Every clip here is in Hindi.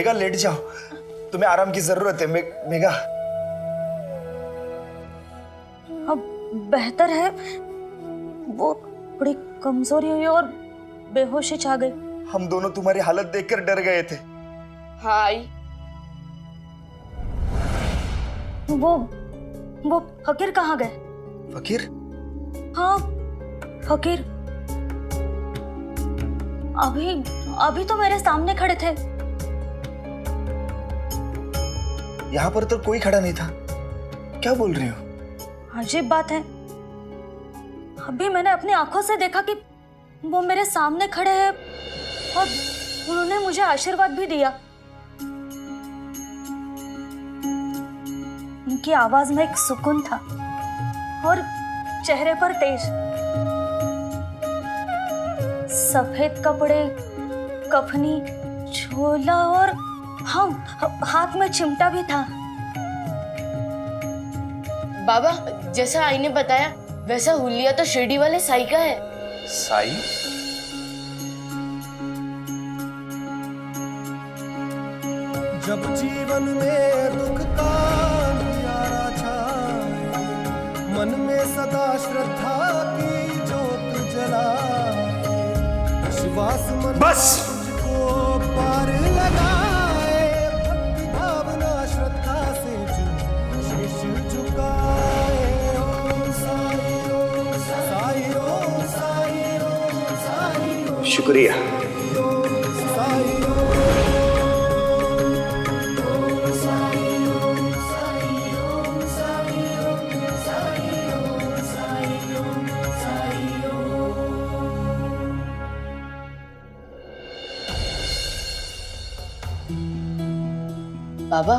मेघा लेट जाओ, तुम्हें आराम की जरूरत है। मेघा अब बेहतर है। वो बड़ी कमजोरी हुई और बेहोशी छा गई। हम दोनों तुम्हारी हालत देखकर डर गए थे। हाँ आई। वो फकीर कहाँ गए? फकीर? हाँ फकीर अभी तो मेरे सामने खड़े थे। यहाँ पर तो कोई खड़ा नहीं था। क्या बोल रही हो? अजीब बात है, अभी मैंने अपनी आंखों से देखा कि वो मेरे सामने खड़े हैं और उन्होंने मुझे आशीर्वाद भी दिया। उनकी आवाज में एक सुकून था और चेहरे पर तेज। सफेद कपड़े, कफनी, झोला और हाँ हाथ में चिमटा भी था। बाबा जैसा आई ने बताया वैसा हुलिया तो शिरडी वाले साई का है। साई? जब जीवन में दुख का अंधियारा छाए, मन में सदा श्रद्धा की ज्योत जलाए, विश्वास मन बस! को पार लगाए, भक्ति भावना श्रद्धा से जो शीश झुकाए। ओम साई ओम साई ओम साई ओम साई ओम शुक्रिया। साई बाबा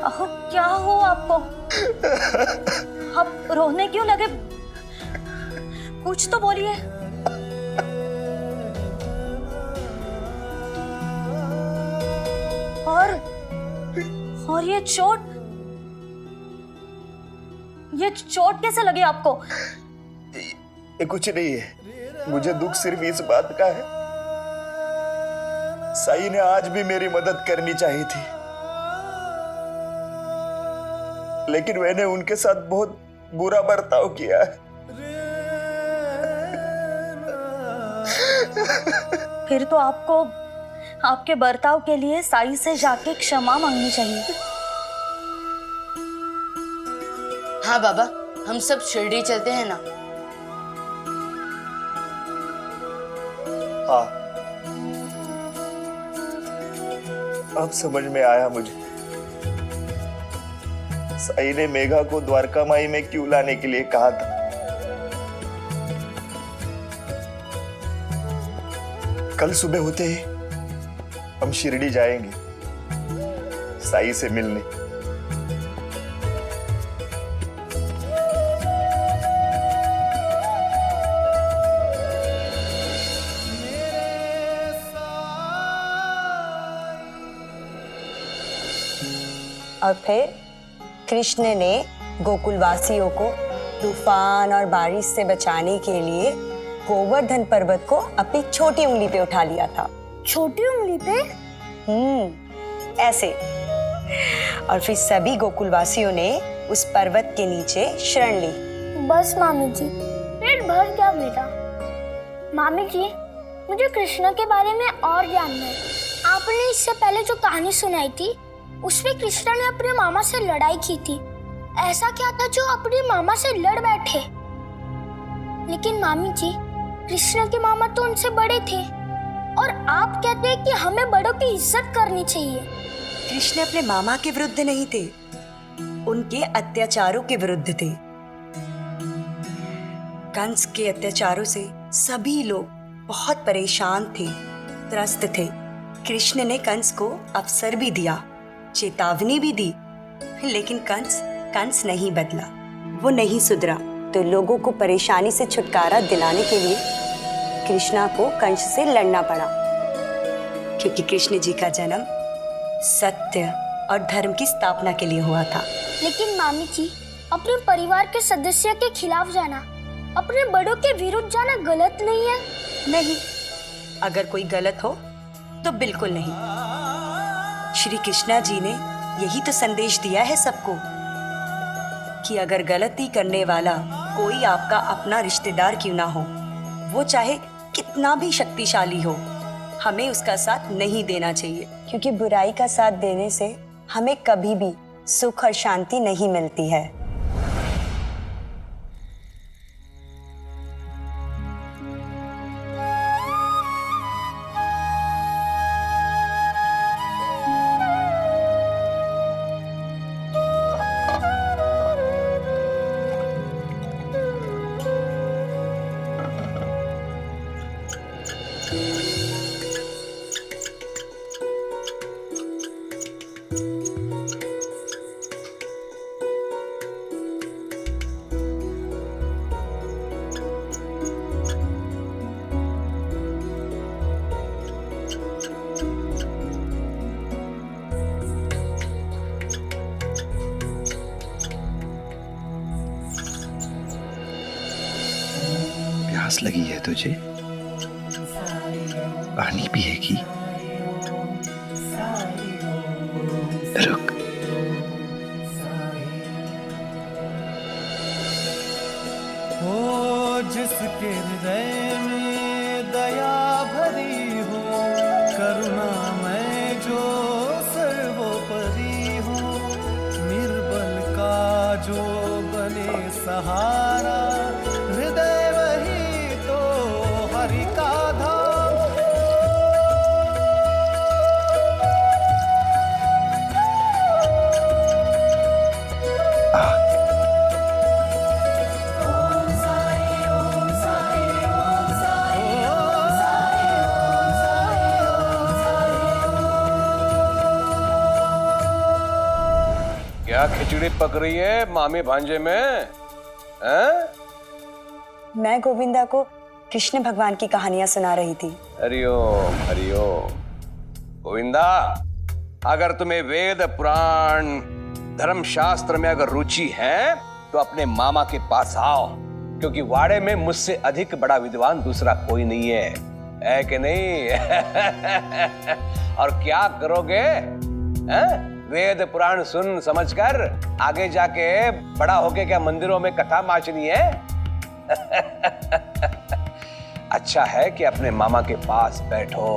अहो क्या हो आपको? आप रोने क्यों लगे? कुछ तो बोलिए। और ये चोट कैसे लगी आपको? ये कुछ नहीं है, मुझे दुख सिर्फ इस बात का है, साई ने आज भी मेरी मदद करनी चाहिए थी, लेकिन मैंने उनके साथ बहुत बुरा बर्ताव किया है। फिर तो आपको आपके बर्ताव के लिए साई से जाके क्षमा मांगनी चाहिए। हाँ बाबा हम सब शिरडी चलते हैं ना। हाँ अब समझ में आया मुझे, साई ने मेघा को द्वारका माई में क्यों लाने के लिए कहा था। कल सुबह होते ही हम शिरडी जाएंगे साई से मिलने। और फिर कृष्ण ने गोकुलवासियों को तूफान और बारिश से बचाने के लिए गोवर्धन पर्वत को अपनी छोटी उंगली पे उठा लिया था। छोटी उंगली पे? ऐसे। और फिर सभी गोकुलवासियों ने उस पर्वत के नीचे शरण ली। बस मामी जी, पेट भर गया मेरा। मामी जी मुझे कृष्ण के बारे में और जानना है। आपने इससे पहले जो कहानी सुनाई थी उसमें कृष्ण ने अपने मामा से लड़ाई की थी। ऐसा क्या था जो अपने मामा से लड़ बैठे? लेकिन मामी जी कृष्ण के मामा तो उनसे बड़े थे और आप कहते हैं कि हमें बड़ों की इज्जत करनी चाहिए। कृष्ण अपने मामा के विरुद्ध नहीं थे, उनके अत्याचारों के विरुद्ध थे। कंस के अत्याचारों से सभी लोग बहुत परेशान थे, त्रस्त थे। कृष्ण ने कंस को अवसर भी दिया, चेतावनी भी दी, लेकिन कंस नहीं बदला, वो नहीं सुधरा। तो लोगों को परेशानी से छुटकारा दिलाने के लिए कृष्णा को कंस से लड़ना पड़ा, क्योंकि कृष्ण जी का जन्म सत्य और धर्म की स्थापना के लिए हुआ था। लेकिन मामी जी अपने परिवार के सदस्य के खिलाफ जाना अपने बड़ों के विरुद्ध जाना गलत नहीं है? नहीं, अगर कोई गलत हो तो बिल्कुल नहीं। श्री कृष्णा जी ने यही तो संदेश दिया है सबको कि अगर गलती करने वाला कोई आपका अपना रिश्तेदार क्यों ना हो, वो चाहे कितना भी शक्तिशाली हो, हमें उसका साथ नहीं देना चाहिए, क्योंकि बुराई का साथ देने से हमें कभी भी सुख और शांति नहीं मिलती है। प्यास लगी है तुझे? पानी पिएगी? रुक। हो जिसके हृदय में दया भरी हो, करुणा में जो सर्वोपरि हो, निर्बल का जो बने सहारा, हृदय वही तो हरि का धाम। क्या खिचड़ी पक रही है मामी भांजे में? हैं? मैं गोविंदा को कृष्ण भगवान की कहानियां सुना रही थी। हरिओम हरिओम। गोविंदा, अगर तुम्हें वेद पुराण धर्म शास्त्र में अगर रुचि है तो अपने मामा के पास आओ, क्योंकि वाड़े में मुझसे अधिक बड़ा विद्वान दूसरा कोई नहीं है कि नहीं? और क्या करोगे? हैं? वेद पुराण सुन समझकर आगे जाके बड़ा होके क्या मंदिरों में कथा माचनी है? अच्छा है कि अपने मामा के पास बैठो।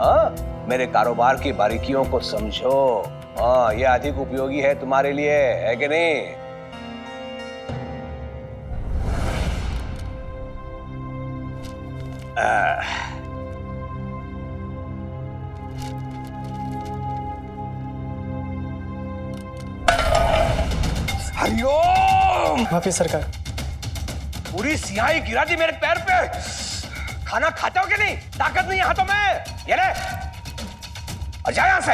हाँ, मेरे कारोबार की बारीकियों को समझो। हाँ, यह अधिक उपयोगी है तुम्हारे लिए, है कि नहीं? हरिओम। माफी सरकार। पूरी सियाही गिरा दी मेरे पैर पे। खाना खाते हो कि नहीं? ताकत नहीं है हाथों में। ये ले और जा यहां से।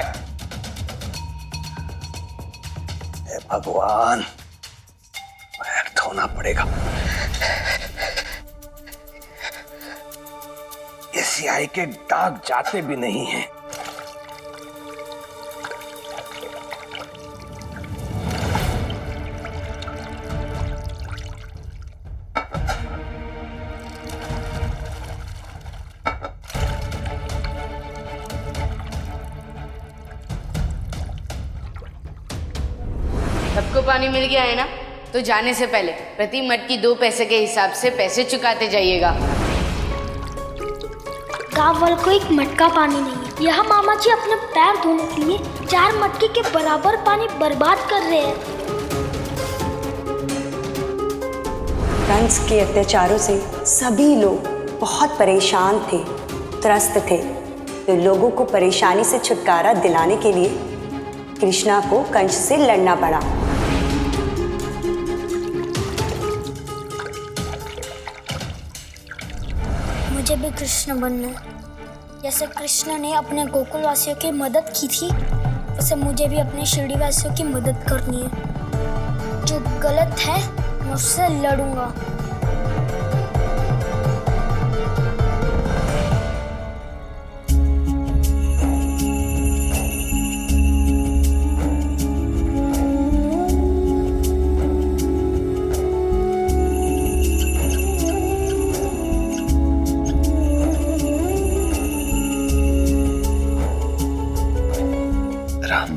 हे भगवान, पैर धोना पड़ेगा। ये सियाही के दाग जाते भी नहीं हैं। सबको पानी मिल गया है ना? तो जाने से पहले प्रति मटकी 2 पैसे के हिसाब से पैसे चुकाते जाइएगा। गाँव वालों को एक मटका पानी नहीं है। यह मामा जी अपने पैर धोने के लिए 4 मटके के बराबर पानी बर्बाद कर रहे हैं। कंस के अत्याचारों से सभी लोग बहुत परेशान थे, त्रस्त थे। तो लोगों को परेशानी से छुटकारा दिलाने के लिए कृष्णा को कंस से लड़ना पड़ा। मुझे भी कृष्ण बनना है। जैसे कृष्ण ने अपने गोकुल वासियों की मदद की थी, वैसे मुझे भी अपने शिरडी वासियों की मदद करनी है। जो गलत है मैं उससे लड़ूंगा।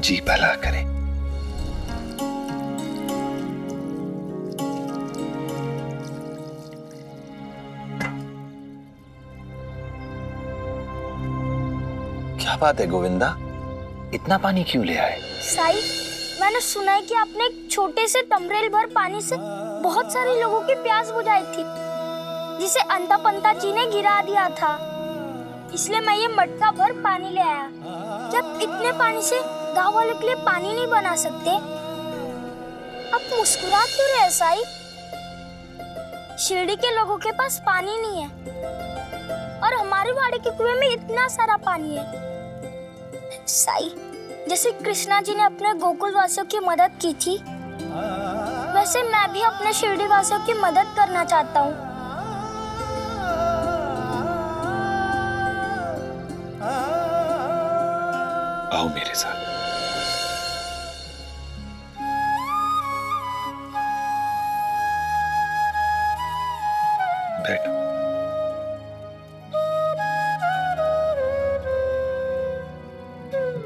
जी भला करे। क्या बात है गोविंदा, इतना पानी क्यों ले आए? साई, मैंने सुना है कि आपने एक छोटे से तमरेल भर पानी से बहुत सारे लोगों की प्यास बुझाई थी, जिसे अंता पंता जी ने गिरा दिया था। इसलिए मैं ये मटका भर पानी ले आया। जब इतने पानी से गांव वालों के लिए पानी नहीं बना सकते, अब मुस्कुरा क्यों रहे साई? शिरडी के लोगों के पास पानी नहीं है और हमारे वाड़े के कुएं में इतना सारा पानी है। साई, जैसे कृष्णा जी ने अपने गोकुल वासियों की मदद की थी, वैसे मैं भी अपने शिरडी वासियों की मदद करना चाहता हूँ। आओ मेरे साथ। बैठो।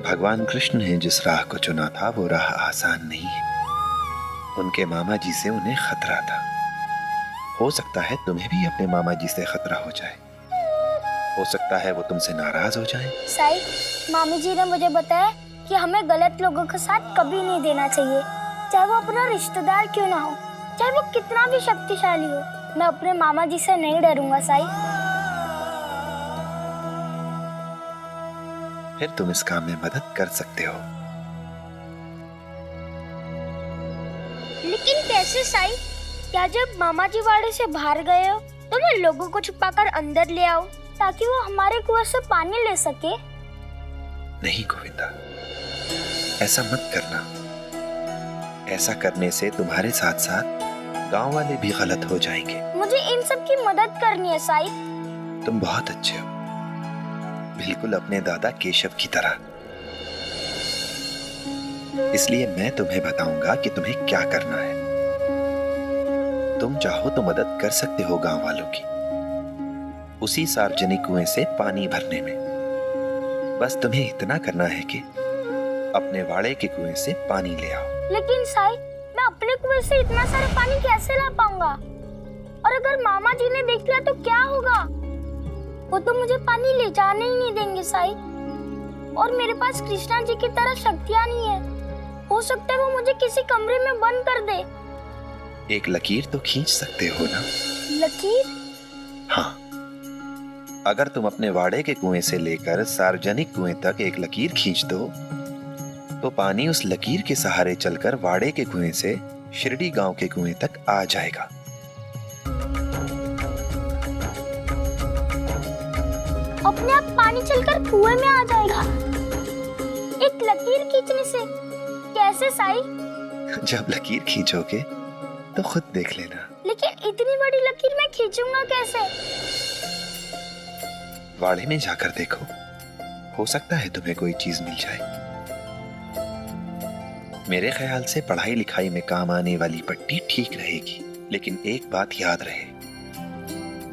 भगवान कृष्ण ने जिस राह को चुना था वो राह आसान नहीं है। उनके मामा जी से उन्हें खतरा था। हो सकता है तुम्हें भी अपने मामा जी से खतरा हो जाए। हो सकता है वो तुमसे नाराज हो जाए। साई, मामी जी ने मुझे बताया कि हमें गलत लोगों के साथ कभी नहीं देना चाहिए, चाहे वो अपना रिश्तेदार क्यों ना हो, चाहे वो कितना भी शक्तिशाली हो। मैं अपने मामा जी से नहीं डरूंगा साई। फिर तुम इस काम में मदद कर सकते हो। लेकिन कैसे साई? क्या जब मामा जी वाड़े से बाहर गए हो तो मैं लोगों को छुपाकर अंदर ले आऊं ताकि वो हमारे कुएं से पानी ले सके? नहीं गोविंदा, ऐसा मत करना। ऐसा करने से तुम्हारे साथ साथ गांव वाले भी गलत हो जाएंगे। मुझे इन सब की मदद करनी है साई। तुम बहुत अच्छे हो, बिल्कुल अपने दादा केशव की तरह। इसलिए मैं तुम्हें बताऊंगा कि तुम्हें क्या करना है। तुम चाहो तो मदद कर सकते हो गांव वालों की, उसी सार्वजनिक कुएं से पानी भरने में। बस तुम्हें इतना करना है कि अपने वाड़े के कुएं से पानी ले आओ। लेकिन साई, मैं अपने कुएं से इतना सारा पानी कैसे ला पाऊंगा? और अगर मामा जी ने देख लिया तो क्या होगा? वो तो मुझे पानी ले जाने ही नहीं देंगे साई। और मेरे पास कृष्णा जी की तरह शक्तियां नहीं है। हो सकता है वो मुझे किसी कमरे में बंद कर दे। एक लकीर तो खींच सकते हो ना? लकीर? हाँ, अगर तुम अपने वाड़े के कुएं से लेकर सार्वजनिक कुएं तक एक लकीर खींच दो तो पानी उस लकीर के सहारे चलकर वाड़े के कुएं से शिरडी गांव के कुएं तक आ जाएगा। अपने आप पानी चलकर कुएं में आ जाएगा एक लकीर खींचने से? कैसे साई? जब लकीर खींचोगे तो खुद देख लेना। लेकिन इतनी बड़ी लकीर मैं खींचूंगा कैसे? वाड़े में जाकर देखो, हो सकता है तुम्हें कोई चीज मिल जाए। मेरे ख्याल से पढ़ाई लिखाई में काम आने वाली पट्टी ठीक रहेगी, लेकिन एक बात याद रहे,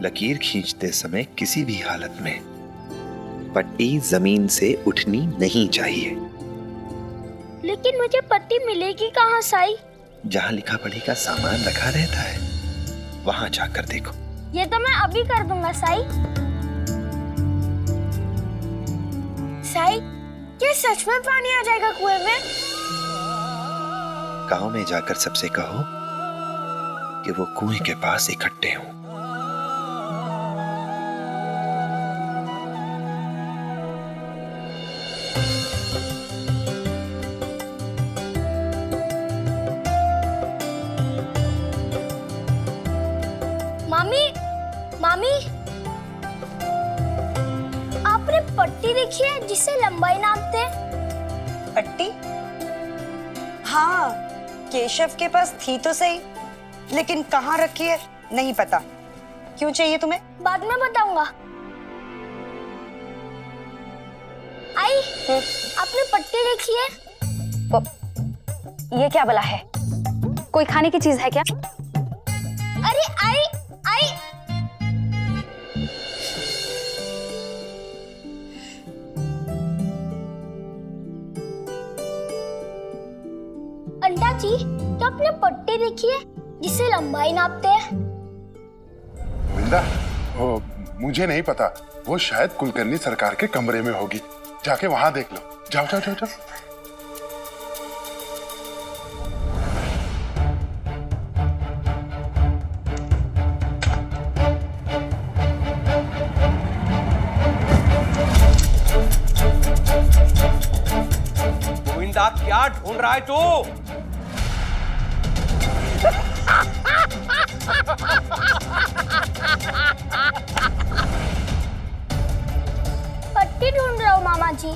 लकीर खींचते समय किसी भी हालत में पट्टी जमीन से उठनी नहीं चाहिए। लेकिन मुझे पट्टी मिलेगी कहाँ साई? जहाँ लिखा पढ़ी का सामान रखा रहता है वहां जाकर देखो। ये तो मैं अभी कर दूंगा साई। साई, क्या सच में पानी आ जाएगा कुएं में? गांव में जाकर सबसे कहो कि वो कुएं के पास इकट्ठे हों। मामी, मामी, आपने पट्टी देखी है जिससे लंबाई नापते हैं? पट्टी? हाँ, केशव के पास थी तो सही, लेकिन कहाँ रखी है नहीं पता। क्यों चाहिए तुम्हें? बाद में बताऊंगा। आई, आपने पट्टी देखी है? ये क्या बला है? कोई खाने की चीज है क्या? अरे आई, आई, आपने पट्टी देखी है जिससे लंबाई नापते हैं? गोविंदा, वो मुझे नहीं पता, वो शायद कुलकर्णी सरकार के कमरे में होगी, जाके वहां देख लो। जाओ जाओ जाओ जाओ। गोविंदा, क्या ढूंढ रहा है तू? पट्टी ढूंढ रहा हूँ मामा जी।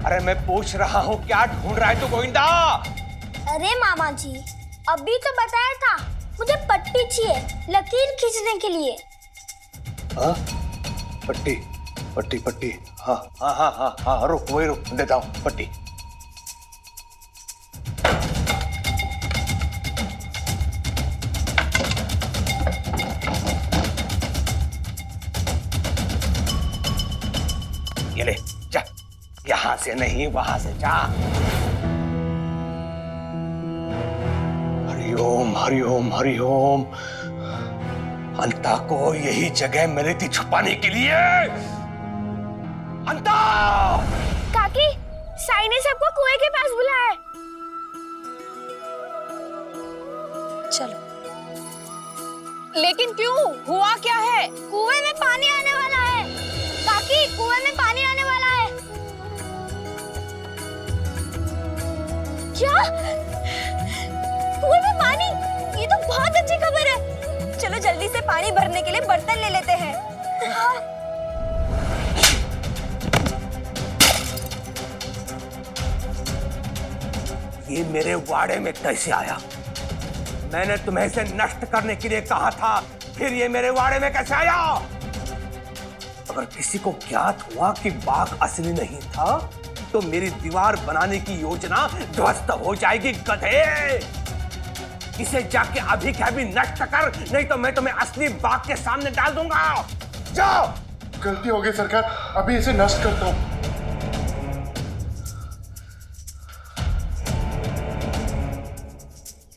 अरे मैं पूछ रहा हूँ क्या ढूंढ रहा है तू गोविंदा? अरे मामा जी, अभी तो बताया था मुझे पट्टी चाहिए लकीर खींचने के लिए। हाँ? पट्टी पट्टी पट्टी, हाँ हाँ हाँ हाँ हाँ, रुक वही रुक, देता हूँ पट्टी। ये ले, जा, यहां से नहीं वहां से जा। हरिओम हरिओम हरिओम। अंता को यही जगह मिली थी छुपाने के लिए। अंता! काकी, साई ने सबको कुएं के पास बुलाया है। चलो। लेकिन क्यों? हुआ क्या है? कुएं में पानी आने वाला है। काकी, कुएं में पानी आने वाला है। क्या? कुएं में पानी? ये तो बहुत अच्छी खबर है। चलो जल्दी से पानी भरने के लिए बर्तन ले लेते हैं। ये मेरे वाड़े में कैसे आया? मैंने तुम्हें इसे नष्ट करने के लिए कहा था, फिर ये मेरे वाड़े में कैसे आया? अगर किसी को ज्ञात हुआ कि बाघ असली नहीं था, तो मेरी दीवार बनाने की योजना ध्वस्त हो जाएगी गधे। इसे जाके अभी के अभी नष्ट कर, नहीं तो मैं तुम्हें असली बाघ के सामने डाल दूंगा। जाओ। गलती हो गई सरकार, अभी इसे नष्ट करता हूँ।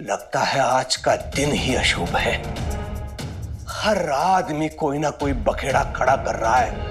लगता है आज का दिन ही अशुभ है। हर आदमी कोई ना कोई बखेड़ा खड़ा कर रहा है।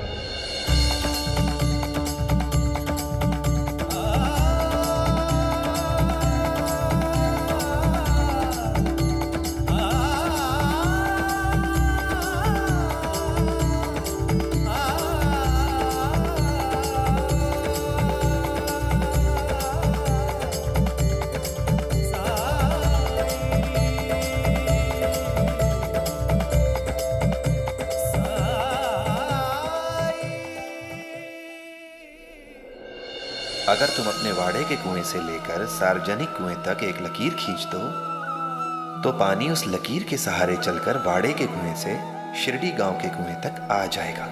अगर तुम अपने वाड़े के कुएं से लेकर सार्वजनिक कुएं तक एक लकीर खींच दो, तो पानी उस लकीर के सहारे चलकर वाड़े के कुएं से शिरडी गांव के कुएं तक आ जाएगा।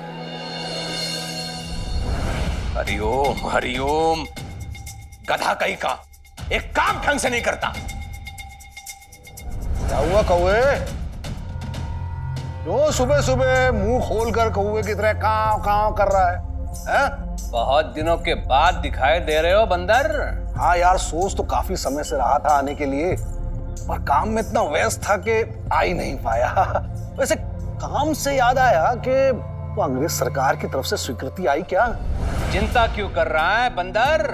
हरिओम हरिओम। गधा कहीं का, एक काम ढंग से नहीं करता। क्या हुआ कौवे? जो सुबह सुबह मुंह खोलकर कौवे की तरह काव काव कर रहा है? बहुत दिनों के बाद दिखाई दे रहे हो बंदर। हाँ यार, सोच तो काफी समय से रहा था आने के लिए, पर काम में इतना व्यस्त था कि आ ही नहीं पाया। वैसे काम से याद आया कि वो अंग्रेज सरकार की तरफ से स्वीकृति आई क्या? चिंता क्यों कर रहा है बंदर?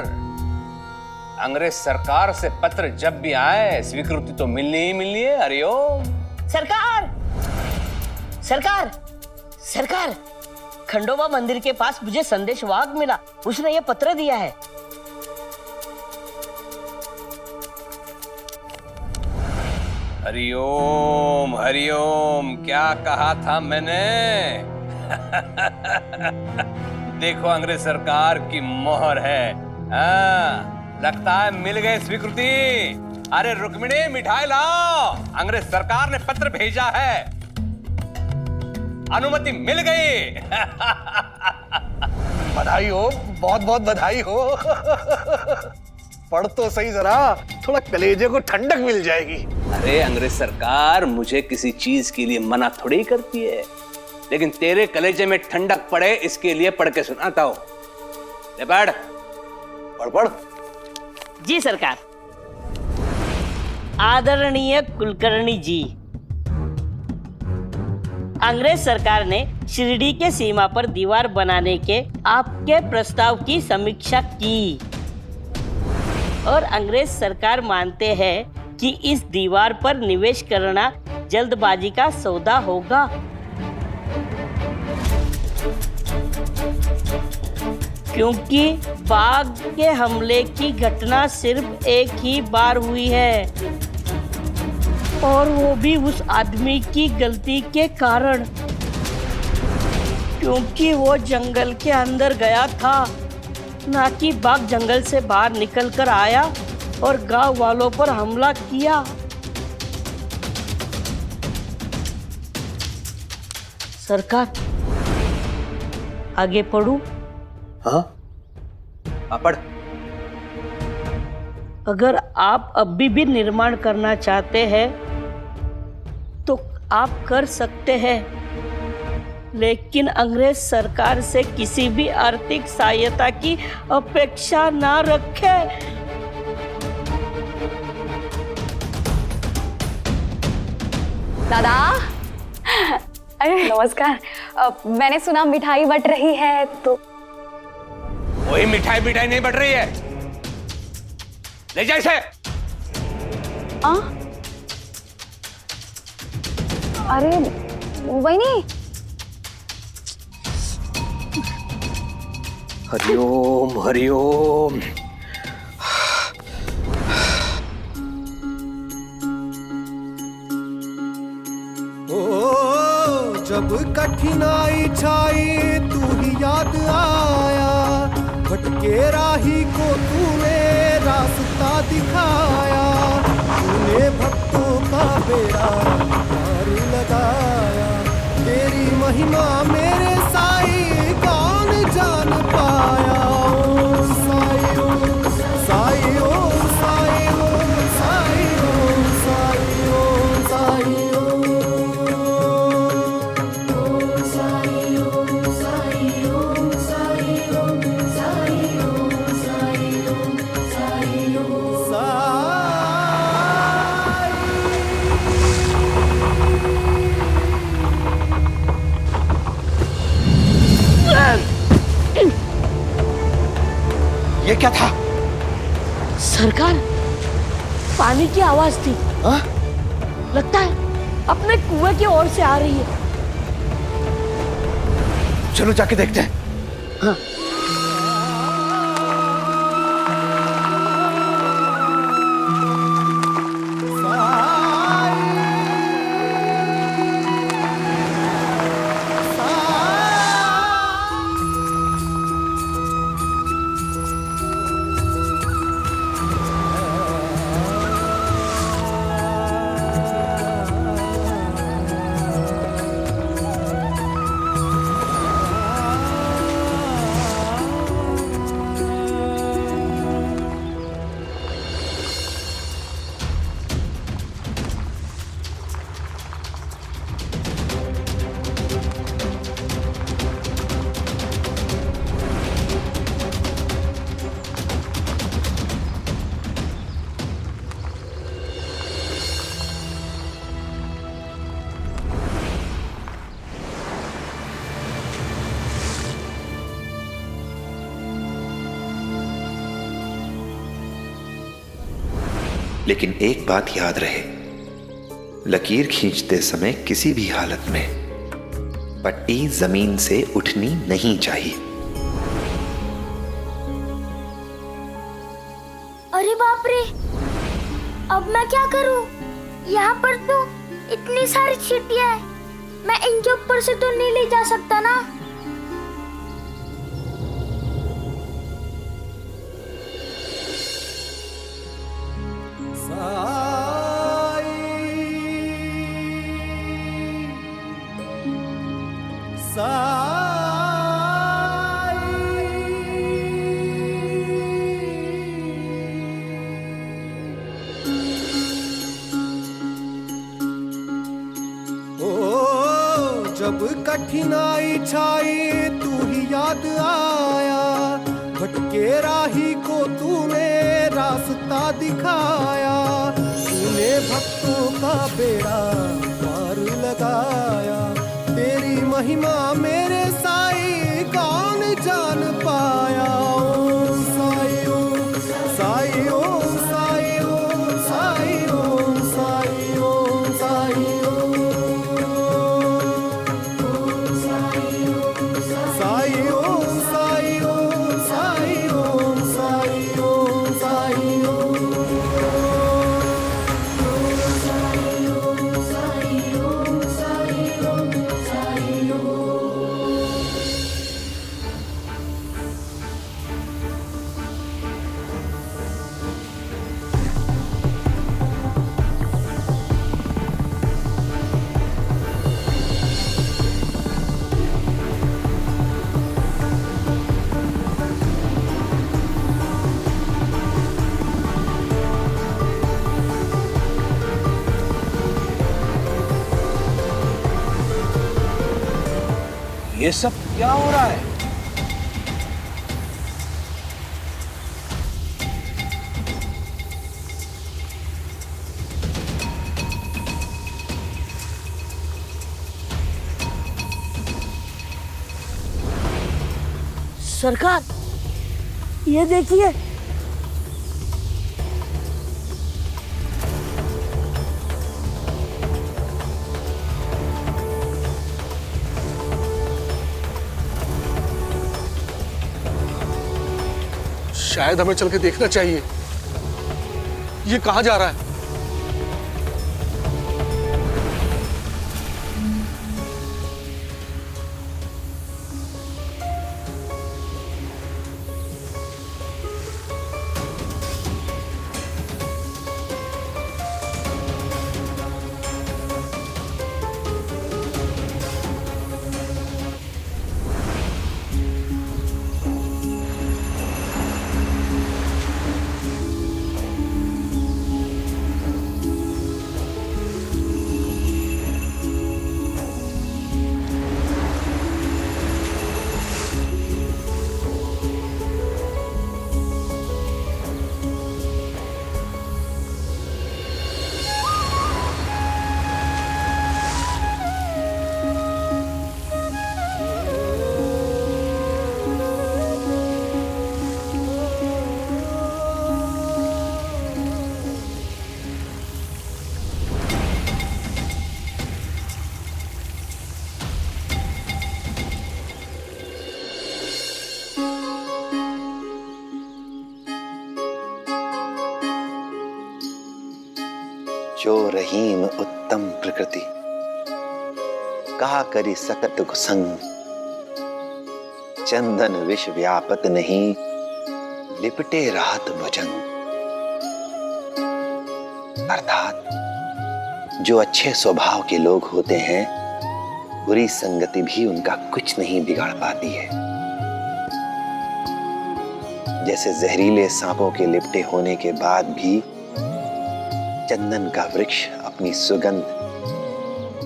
अंग्रेज सरकार से पत्र जब भी आए स्वीकृति तो मिलनी ही मिलनी है। हरिओम। सरकार, सरकार, सरकार, खंडोबा मंदिर के पास मुझे संदेशवाहक मिला, उसने ये पत्र दिया है। हरिओम हरिओम। क्या कहा था मैंने? देखो अंग्रेज सरकार की मोहर है। हाँ, लगता है मिल गई स्वीकृति। अरे रुक्मिणी, मिठाई लाओ, अंग्रेज सरकार ने पत्र भेजा है, अनुमति मिल गई। बधाई हो, बहुत बहुत बधाई हो। पढ़ तो सही जरा, थोड़ा कलेजे को ठंडक मिल जाएगी। अरे अंग्रेज सरकार मुझे किसी चीज के लिए मना थोड़ी करती है। लेकिन तेरे कलेजे में ठंडक पड़े इसके लिए पढ़ के सुनाता हूं। ले पढ़। पढ़ पढ़। जी सरकार। आदरणीय कुलकर्णी जी, अंग्रेज सरकार ने शिरडी के सीमा पर दीवार बनाने के आपके प्रस्ताव की समीक्षा की और अंग्रेज सरकार मानते हैं कि इस दीवार पर निवेश करना जल्दबाजी का सौदा होगा। क्योंकि बाघ के हमले की घटना सिर्फ एक ही बार हुई है और वो भी उस आदमी की गलती के कारण, क्योंकि वो जंगल के अंदर गया था, ना कि बाघ जंगल से बाहर निकल कर आया और गांव वालों पर हमला किया। सरकार, आगे पढ़ूं? हाँ, पढ़। अगर आप अभी भी निर्माण करना चाहते हैं तो आप कर सकते हैं, लेकिन अंग्रेज सरकार से किसी भी आर्थिक सहायता की अपेक्षा ना रखें। दादा, अरे नमस्कार। मैंने सुना मिठाई बट रही है, तो वही मिठाई नहीं बट रही है, ले जा इसे। अरे वही नहीं। हरिओम हरिओम। जब कठिनाई छाई तू ही याद आया, भटके राही को तूने रास्ता दिखाया, तूने भक्तों का बेड़ा पार लगाया, तेरी महिमा मेरे साईं कौन जान पाया। ओ साईं ओ साईं ओ साईं ओ साईं ओ साईं ओ साईं ओ। ये क्या था? सरकार, पानी की आवाज थी। लगता है अपने कुएं की ओर से आ रही है। चलो जाके देखते हैं। हाँ। लेकिन एक बात याद रहे, लकीर खींचते समय किसी भी हालत में पट्टी जमीन से उठनी नहीं चाहिए। अरे बाप रे, अब मैं क्या करूं? यहाँ पर तो इतनी सारी चींटियां हैं, मैं इनके ऊपर से तो नहीं ले जा सकता ना। जब कठिनाई छाई तू ही याद आया, भटके राही को तूने रास्ता दिखाया, तूने भक्तों का बेड़ा पार लगाया, तेरी महिमा मेरे साईं कौन जान पाया। ओम साई ओम साई ओम साई ओम साई ओम साई ओम साई ओम साई ओम साई ओम साई ओम साई ओम साई ओम। ये सब क्या हो रहा है? सरकार, ये देखिए। शायद हमें चल के देखना चाहिए, ये कहां जा रहा है? जो रहीम उत्तम प्रकृति, कहा करी सकत कुसंग, चंदन विष व्यापत नहीं, लिपटे रात भुजंग। अर्थात जो अच्छे स्वभाव के लोग होते हैं, बुरी संगति भी उनका कुछ नहीं बिगाड़ पाती है। जैसे जहरीले सांपों के लिपटे होने के बाद भी चंदन का वृक्ष अपनी सुगंध,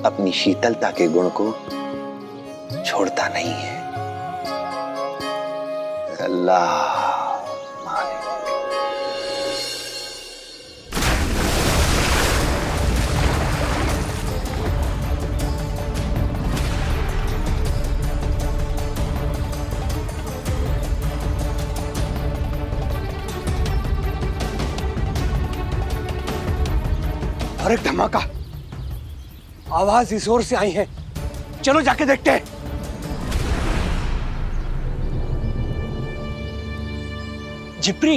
अपनी शीतलता के गुण को छोड़ता नहीं है। अल्लाह और एक धमाका, आवाज इस ओर से आई है, चलो जाके देखते हैं। जिप्री,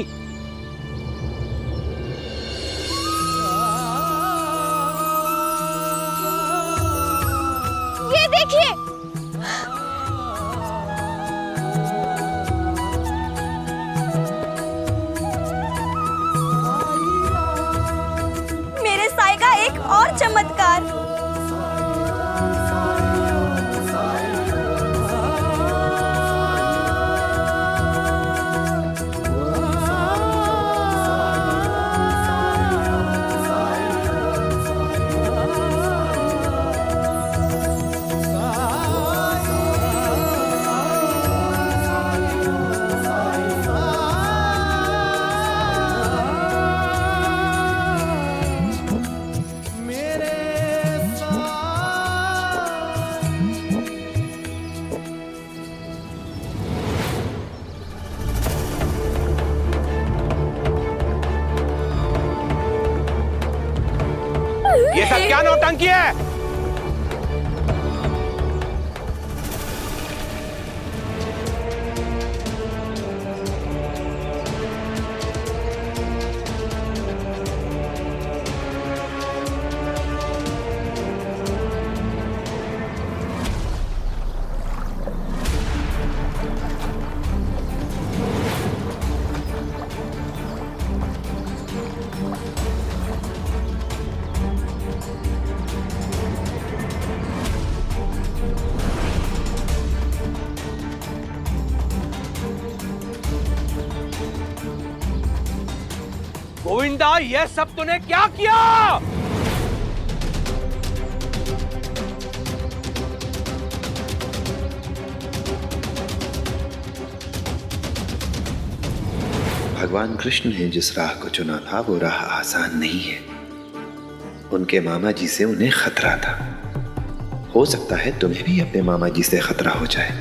ये देखिए, मेरे साई का एक और चमत्कार। क्या नौटंकी है? गोविंदा, यह सब तूने क्या किया? भगवान कृष्ण ने जिस राह को चुना था वो राह आसान नहीं है। उनके मामा जी से उन्हें खतरा था। हो सकता है तुम्हें भी अपने मामा जी से खतरा हो जाए।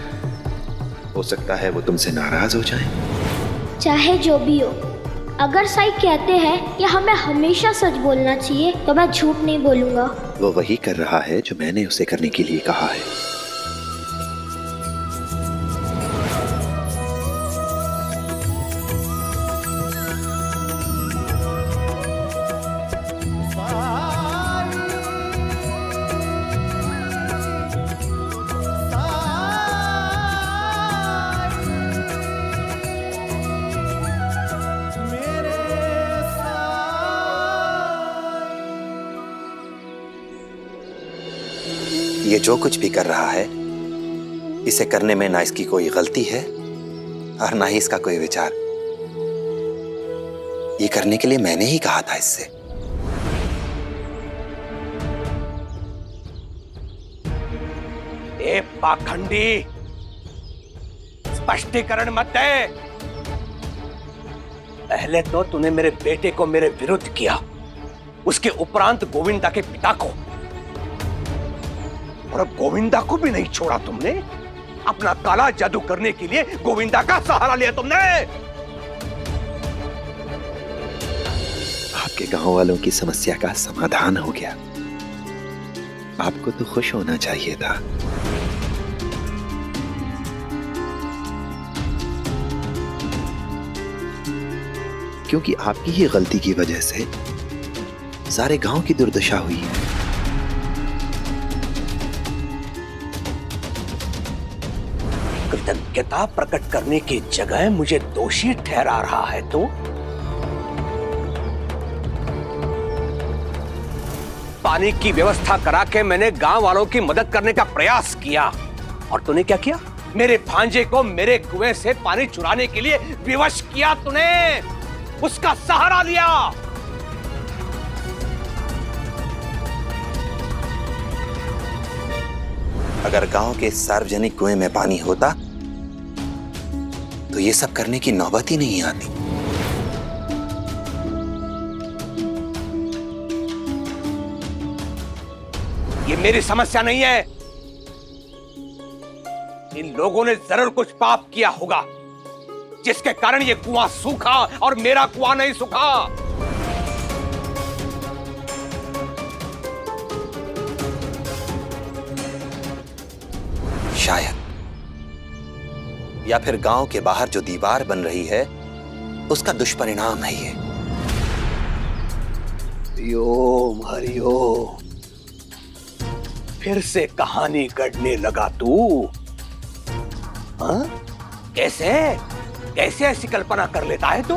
हो सकता है वो तुमसे नाराज हो जाए। चाहे जो भी हो, अगर साईं कहते हैं कि हमें हमेशा सच बोलना चाहिए तो मैं झूठ नहीं बोलूंगा। वो वही कर रहा है जो मैंने उसे करने के लिए कहा है। ये जो कुछ भी कर रहा है, इसे करने में ना इसकी कोई गलती है और ना ही इसका कोई विचार। ये करने के लिए मैंने ही कहा था इससे। ए पाखंडी, स्पष्टीकरण मत दे। पहले तो तूने मेरे बेटे को मेरे विरुद्ध किया, उसके उपरांत गोविंदा के पिता को, और अब गोविंदा को भी नहीं छोड़ा तुमने। अपना काला जादू करने के लिए गोविंदा का सहारा लिया तुमने। आपके गांव वालों की समस्या का समाधान हो गया। आपको तो खुश होना चाहिए था। क्योंकि आपकी ही गलती की वजह से सारे गांव की दुर्दशा हुई है। कृतज्ञता प्रकट करने की जगह मुझे दोषी ठहरा रहा है तो? पानी की व्यवस्था करा के मैंने गांव वालों की मदद करने का प्रयास किया, और तूने क्या किया? मेरे भांजे को मेरे कुएं से पानी चुराने के लिए विवश किया तूने, उसका सहारा लिया। अगर गांव के सार्वजनिक कुएं में पानी होता तो ये सब करने की नौबत ही नहीं आती। ये मेरी समस्या नहीं है। इन लोगों ने जरूर कुछ पाप किया होगा जिसके कारण ये कुआं सूखा और मेरा कुआं नहीं सूखा। शायद, या फिर गांव के बाहर जो दीवार बन रही है उसका दुष्परिणाम है ये। हरिओम हरिओम, फिर से कहानी गढ़ने लगा तू? हाँ? कैसे कैसे ऐसी कल्पना कर लेता है तू?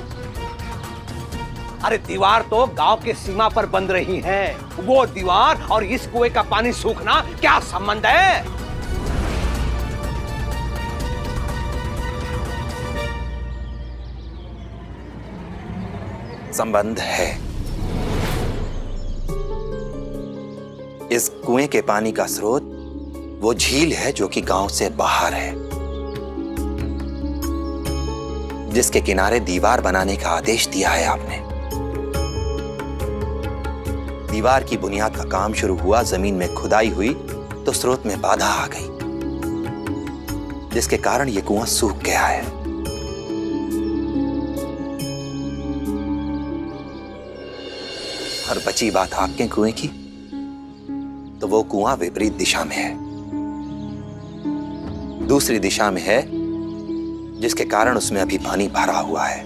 अरे दीवार तो गांव के सीमा पर बन रही है। वो दीवार और इस कुएं का पानी सूखना क्या संबंध है? संबंध है। इस कुएं के पानी का स्रोत वो झील है जो कि गांव से बाहर है, जिसके किनारे दीवार बनाने का आदेश दिया है आपने। दीवार की बुनियाद का काम शुरू हुआ, जमीन में खुदाई हुई तो स्रोत में बाधा आ गई, जिसके कारण यह कुआं सूख गया है। और बची बात आपके कुएं की, तो वो कुआं विपरीत दिशा में है, दूसरी दिशा में है, जिसके कारण उसमें अभी पानी भरा हुआ है।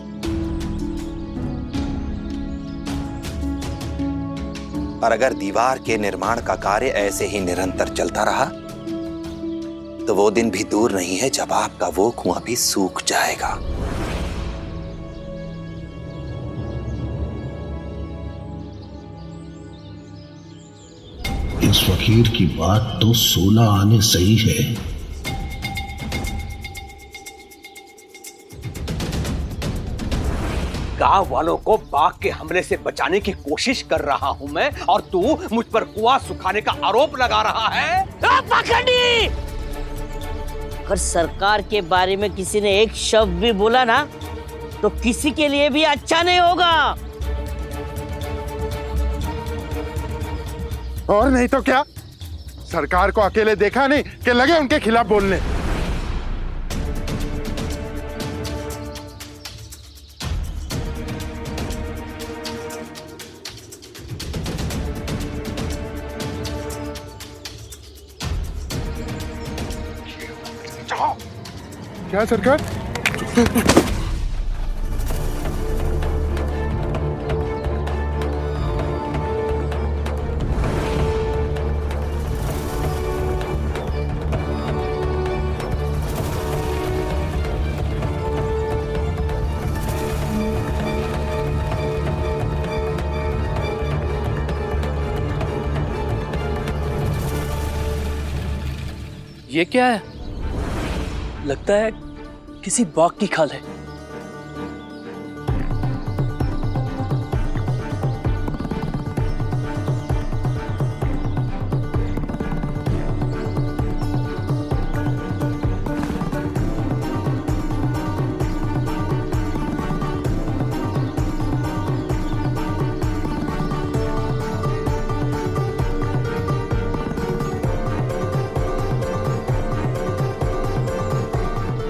और अगर दीवार के निर्माण का कार्य ऐसे ही निरंतर चलता रहा तो वो दिन भी दूर नहीं है जब आपका वो कुआं भी सूख जाएगा। इस फकीर की बात तो 16 आने सही है। गांव वालों को बाघ के हमले से बचाने की कोशिश कर रहा हूं मैं, और तू मुझ पर कुआं सुखाने का आरोप लगा रहा है। पकड़ी! अगर सरकार के बारे में किसी ने एक शब्द भी बोला ना तो किसी के लिए भी अच्छा नहीं होगा। और नहीं तो क्या, सरकार को अकेले देखा नहीं कि लगे उनके खिलाफ बोलने। क्या सरकार? ये क्या है? लगता है किसी बाघ की खाल है।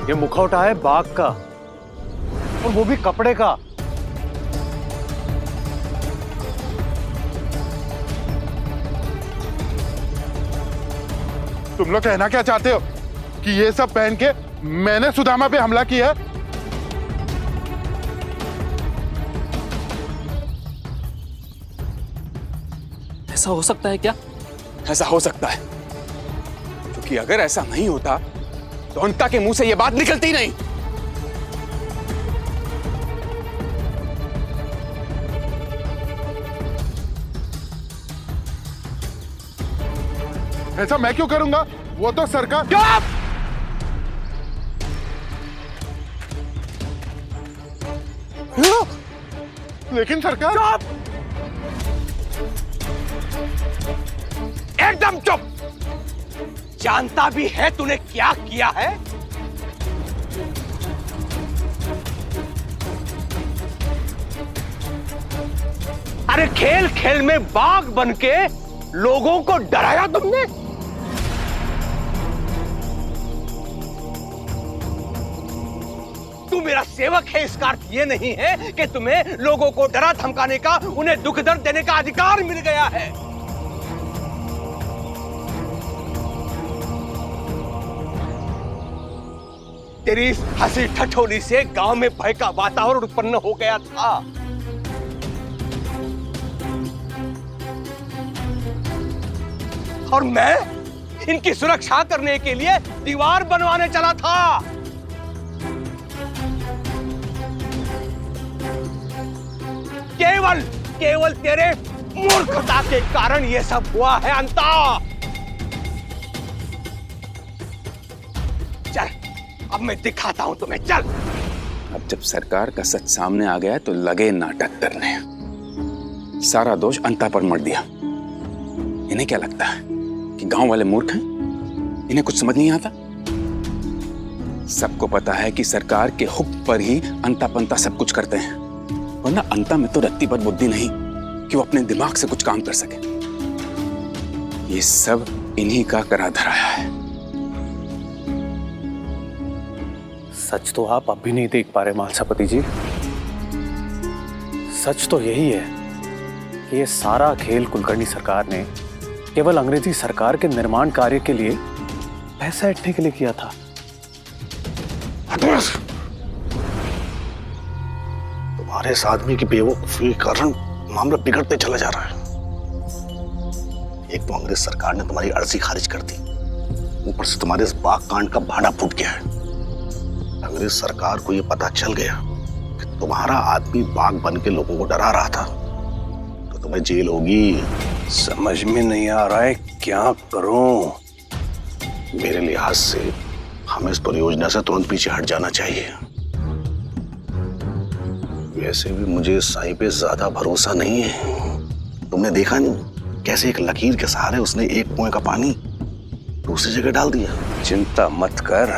ये मुखौटा है बाघ का, और वो भी कपड़े का। तुम लोग कहना क्या चाहते हो कि ये सब पहन के मैंने सुदामा पे हमला किया? ऐसा हो सकता है क्या? ऐसा हो सकता है, क्योंकि अगर ऐसा नहीं होता तो अंता के मुंह से यह बात निकलती नहीं। ऐसा मैं क्यों करूंगा? वो तो सरकार। लेकिन सरकार। एकदम चुप! जानता भी है तूने क्या किया है? अरे खेल खेल में बाघ बनके लोगों को डराया तुमने। तू मेरा सेवक है, इसका अर्थ ये नहीं है कि तुम्हें लोगों को डरा धमकाने का, उन्हें दुख दर्द देने का अधिकार मिल गया है। तेरी इस हंसी ठठोली से गांव में भय का वातावरण उत्पन्न हो गया था। और मैं इनकी सुरक्षा करने के लिए दीवार बनवाने चला था। केवल तेरे मूर्खता के कारण यह सब हुआ है अंता। चल, अब मैं दिखाता हूं तुम्हें, चल। अब जब सरकार का सच सामने आ गया तो लगे नाटक करने। सारा दोष अंता पर मर दिया। इन्हें क्या लगता है कि गांव वाले मूर्ख हैं? इन्हें कुछ समझ नहीं आता? सबको पता है कि सरकार के हुक्म पर ही अंता पंता सब कुछ करते हैं, वरना अंता में तो रत्ती भर बुद्धि नहीं कि वो अपने दिमाग से कुछ काम कर सके। ये सब इन्हीं का करा धराया है। सच तो आप अब भी नहीं देख पा रहे महासभापति जी। सच तो यही है कि ये सारा खेल कुलकर्णी सरकार ने केवल अंग्रेजी सरकार के निर्माण कार्य के लिए पैसा इकट्ठे के लिए किया था। तुम्हारे इस आदमी की बेवकूफी के कारण मामला बिगड़ते चला जा रहा है। एक तो अंग्रेज सरकार ने तुम्हारी अर्जी खारिज कर दी, ऊपर से तुम्हारे इस बाग कांड का भाड़ा फूट गया है। अंग्रेज सरकार को यह पता चल गया कि तुम्हारा आदमी बाग बन के लोगों को डरा रहा था, तो तुम्हें जेल होगी। समझ में नहीं आ रहा है क्या करूं। मेरे लिहाज से हमें इस परियोजना से तुरंत पीछे हट जाना चाहिए। वैसे भी मुझे साईं पे ज्यादा भरोसा नहीं है। तुमने देखा नहीं कैसे एक लकीर के सहारे उसने एक कुएं का पानी दूसरी जगह डाल दिया। चिंता मत कर,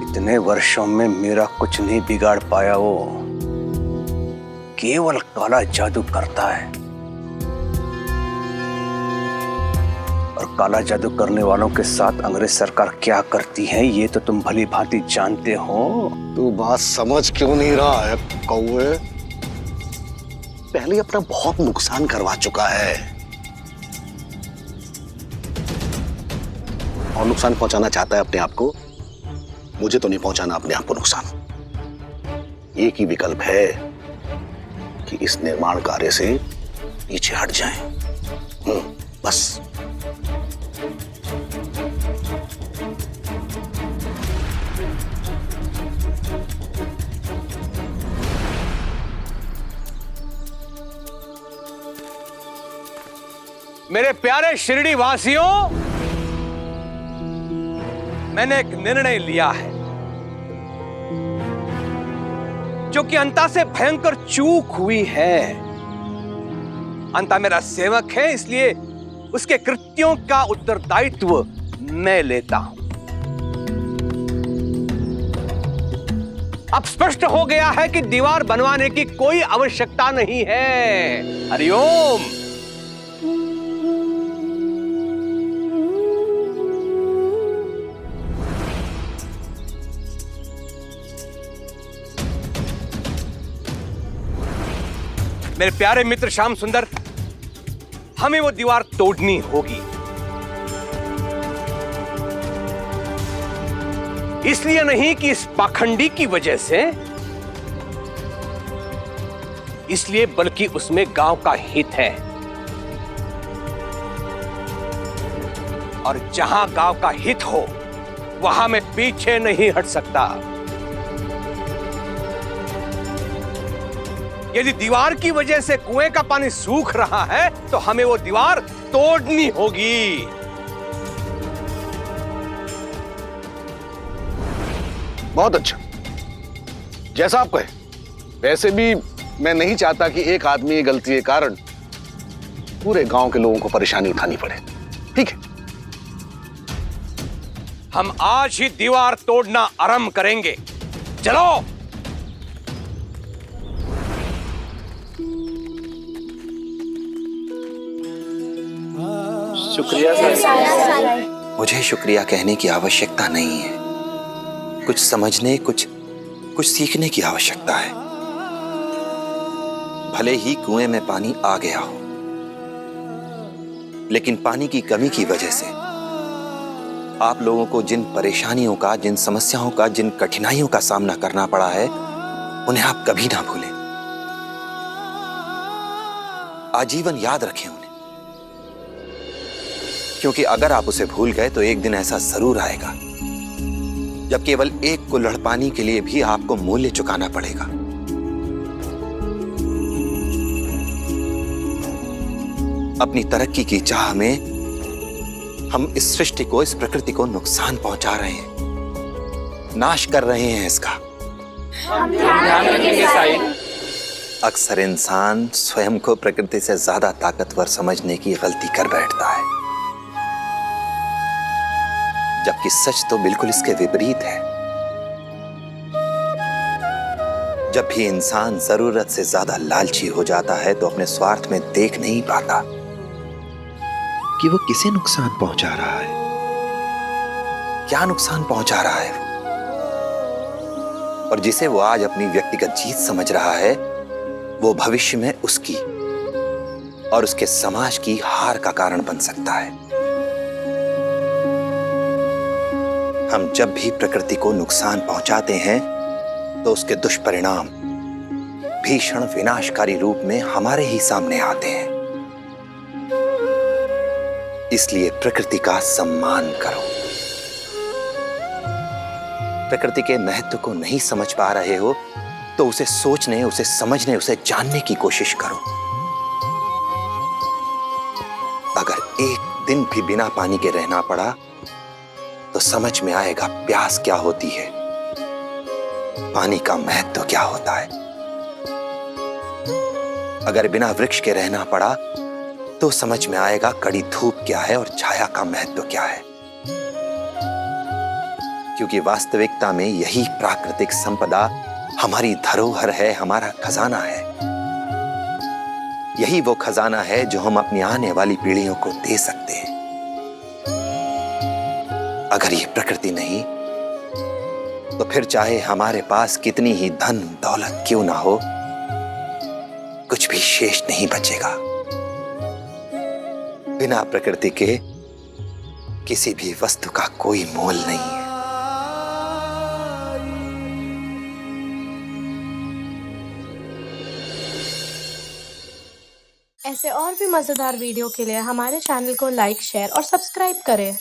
इतने वर्षों में मेरा कुछ नहीं बिगाड़ पाया। वो केवल काला जादू करता है, और काला जादू करने वालों के साथ अंग्रेज सरकार क्या करती है ये तो तुम भली भांति जानते हो। तू बात समझ क्यों नहीं रहा है कौवे? पहले अपना बहुत नुकसान करवा चुका है और नुकसान पहुंचाना चाहता है अपने आप को। मुझे तो नहीं पहुंचाना अपने आप को नुकसान। एक ही विकल्प है कि इस निर्माण कार्य से पीछे हट जाएं। बस। मेरे प्यारे शिरडी वासियों, मैंने एक निर्णय लिया है जो कि अंता से भयंकर चूक हुई है। अंता मेरा सेवक है, इसलिए उसके कृत्यों का उत्तरदायित्व मैं लेता हूं। अब स्पष्ट हो गया है कि दीवार बनवाने की कोई आवश्यकता नहीं है। हरिओम। मेरे प्यारे मित्र श्याम सुंदर, हमें वो दीवार तोड़नी होगी। इसलिए नहीं कि इस पाखंडी की वजह से, इसलिए बल्कि उसमें गांव का हित है। और जहां गांव का हित हो वहां मैं पीछे नहीं हट सकता। यदि दीवार की वजह से कुएं का पानी सूख रहा है तो हमें वो दीवार तोड़नी होगी। बहुत अच्छा, जैसा आप कहे। वैसे भी मैं नहीं चाहता कि एक आदमी की गलती के कारण पूरे गांव के लोगों को परेशानी उठानी पड़े। ठीक है, हम आज ही दीवार तोड़ना आरंभ करेंगे। चलो। शुक्रिया सर। मुझे शुक्रिया कहने की आवश्यकता नहीं है। कुछ समझने, कुछ सीखने की आवश्यकता है। भले ही कुएं में पानी आ गया हो, लेकिन पानी की कमी की वजह से आप लोगों को जिन परेशानियों का, जिन समस्याओं का, जिन कठिनाइयों का सामना करना पड़ा है, उन्हें आप कभी ना भूलें। आजीवन याद रखें उन्हें, क्योंकि अगर आप उसे भूल गए तो एक दिन ऐसा जरूर आएगा जब केवल एक कुल्हड़ पानी के लिए भी आपको मूल्य चुकाना पड़ेगा। अपनी तरक्की की चाह में हम इस सृष्टि को, इस प्रकृति को नुकसान पहुंचा रहे हैं, नाश कर रहे हैं इसका। हम ध्यान रखेंगे साईं। अक्सर इंसान स्वयं को प्रकृति से ज्यादा ताकतवर समझने की गलती कर बैठता है, जबकि सच तो बिल्कुल इसके विपरीत है। जब भी इंसान जरूरत से ज्यादा लालची हो जाता है तो अपने स्वार्थ में देख नहीं पाता कि वो किसे नुकसान पहुंचा रहा है, क्या नुकसान पहुंचा रहा है। और जिसे वो आज अपनी व्यक्तिगत जीत समझ रहा है, वो भविष्य में उसकी और उसके समाज की हार का कारण बन सकता है। हम जब भी प्रकृति को नुकसान पहुंचाते हैं तो उसके दुष्परिणाम भीषण विनाशकारी रूप में हमारे ही सामने आते हैं। इसलिए प्रकृति का सम्मान करो। प्रकृति के महत्व को नहीं समझ पा रहे हो तो उसे सोचने, उसे समझने, उसे जानने की कोशिश करो। अगर एक दिन भी बिना पानी के रहना पड़ा तो समझ में आएगा प्यास क्या होती है, पानी का महत्व क्या होता है। अगर बिना वृक्ष के रहना पड़ा तो समझ में आएगा कड़ी धूप क्या है और छाया का महत्व क्या है। क्योंकि वास्तविकता में यही प्राकृतिक संपदा हमारी धरोहर है, हमारा खजाना है। यही वो खजाना है जो हम अपनी आने वाली पीढ़ियों को दे सकते हैं। अगर ये प्रकृति नहीं तो फिर चाहे हमारे पास कितनी ही धन दौलत क्यों ना हो, कुछ भी शेष नहीं बचेगा। बिना प्रकृति के किसी भी वस्तु का कोई मोल नहीं है। ऐसे और भी मजेदार वीडियो के लिए हमारे चैनल को लाइक, शेयर और सब्सक्राइब करें।